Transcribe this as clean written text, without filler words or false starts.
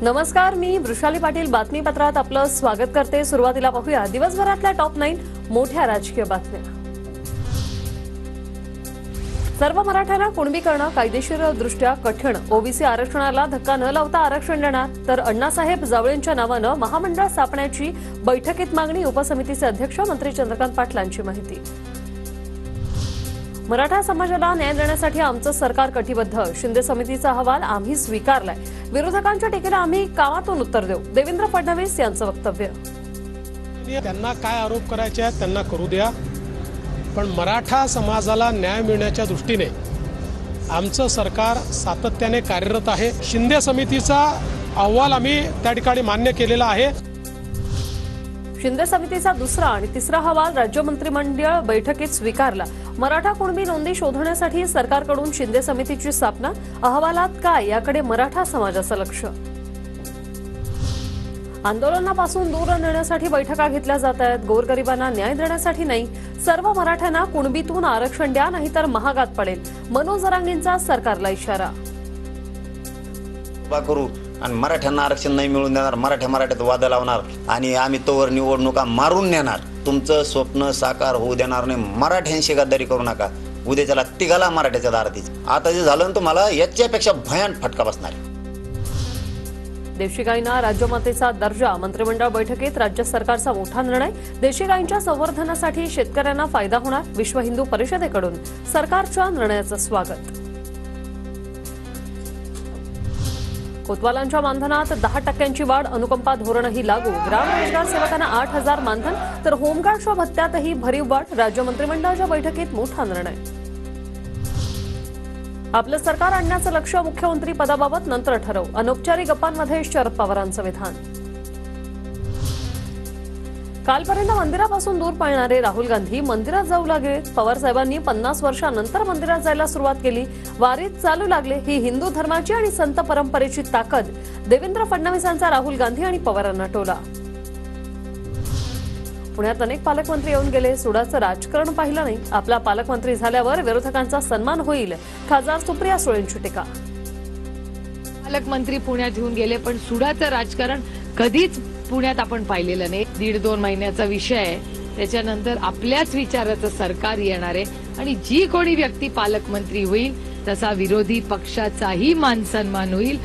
नमस्कार, मी वृषाली पाटील बातमीपत्रात आपलं स्वागत करते। सुरुवातीला पाहूया दिवसभरातल्या टॉप 9 मोठ्या राजकीय बातम्या। सर्व मराठ्यांना कुणबी करणं कायदेशीरदृष्ट्या कठीण, ओबीसी आरक्षणाला धक्का न लावता आरक्षण देणार, तर अण्णासाहेब जावळेंच्या नावानं महामंडळ स्थापण्याची बैठकीत मागणी, उपसमितीचे अध्यक्ष मंत्री चंद्रकांत पाटलांची माहिती। मराठा समाजाला न्याय देण्यासाठी आमचं सरकार कटिबद्ध, शिंदे समितीचा अहवाल आम्ही स्वीकारलाय, विरोधकांच्या टीकेला आम्ही कामातून उत्तर देऊ, देवेंद्र फडणवीस यांचं वक्तव्य। त्यांना काय आरोप करायचे आहेत त्यांना करू द्या, पण मराठा समाजाला न्याय मिळण्याच्या दृष्टीने आमचं सरकार सातत्याने कार्यरत आहे। शिंदे समितीचा अहवाल आम्ही त्या ठिकाणी मान्य केलेला आहे। शिंदे समितीचा दुसरा आणि तिसरा अहवाल राज्य मंत्रिमंडळ बैठकीत स्वीकारला। मराठा कुणबी नोंदी शोधण्यासाठी सरकारकडून शिंदे समितीची स्थापना, अहवालात काय याकडे मराठा समाजाचं लक्ष। आंदोलनापासून दूर नेण्यासाठी बैठका घेतल्या जात आहेत, गोरगरिबांना न्याय देण्यासाठी नाही, सर्व मराठ्यांना कुणबीतून आरक्षण द्या नाहीतर महागात पडेल, मनोज जरांगेंचा सरकारला इशारा। करू आणि मराठ्यांना आरक्षण नाही मिळून देणार, मराठ्यात वाद लावणार आणि आम्ही तोवर निवडणुका मारून नेणार, तुमचं स्वप्न साकार होऊ देणार नाही। मराठ्यांशी गद्दारी करू नका, उद्याच्याला तिघाला मराठ्याच्या दारातीच। आता जे झालं तुम्हाला याच्यापेक्षा भयान फटका बसणार। देशी गायींना राज्यमातेचा दर्जा, मंत्रिमंडळ बैठकीत राज्य सरकारचा मोठा निर्णय, देशी गायींच्या संवर्धनासाठी शेतकऱ्यांना फायदा होणार, विश्व हिंदू परिषदेकडून सरकारच्या निर्णयाचं स्वागत। कोतवालांच्या मानधनात 10% वाढ, अनुकंपा धोरणही लागू, ग्राम रोजगार सेवकांना 8,000 मानधन, तर होमगार्डच्या भत्त्यातही भरीव वाढ, राज्य मंत्रिमंडळाच्या बैठकीत मोठा निर्णय। आपलं सरकार आणण्याचं लक्ष्य मुख्यमंत्री पदाबाबत नंतर ठरवू, अनौपचारिक गप्पांमध्ये शरद पवारांचं विधान। कालपर्यंत मंदिरापासून दूर पळणारे राहुल गांधी मंदिरात जाऊ लागले, पवार साहेबांनी 50 वर्षांनंतर मंदिरात जायला सुरुवात केली, वारीत चालू लागले, ही हिंदू धर्माची आणि संत परंपरेची ताकद, देवेंद्र फडणवीसांचा राहुल गांधी आणि पवारांना टोला। पुण्यात अनेक पालकमंत्री येऊन गेले, सुडाचं राजकारण पाहिलं नाही, आपला पालकमंत्री झाल्यावर विरोधकांचा सन्मान होईल, खासदार सुप्रिया सुळेंची टीका। पालकमंत्री पुण्यात येऊन गेले, पण सुडाचं राजकारण कधीच पुण्यात आपण पाहिलेलं नाही। 1.5-2 महिन्याचा विषय आहे, त्याच्यानंतर आपल्याच विचाराचं सरकार येणार आहे आणि जी कोणी व्यक्ती पालकमंत्री होईल तसा विरोधी पक्षाचाही मान सन्मान होईल।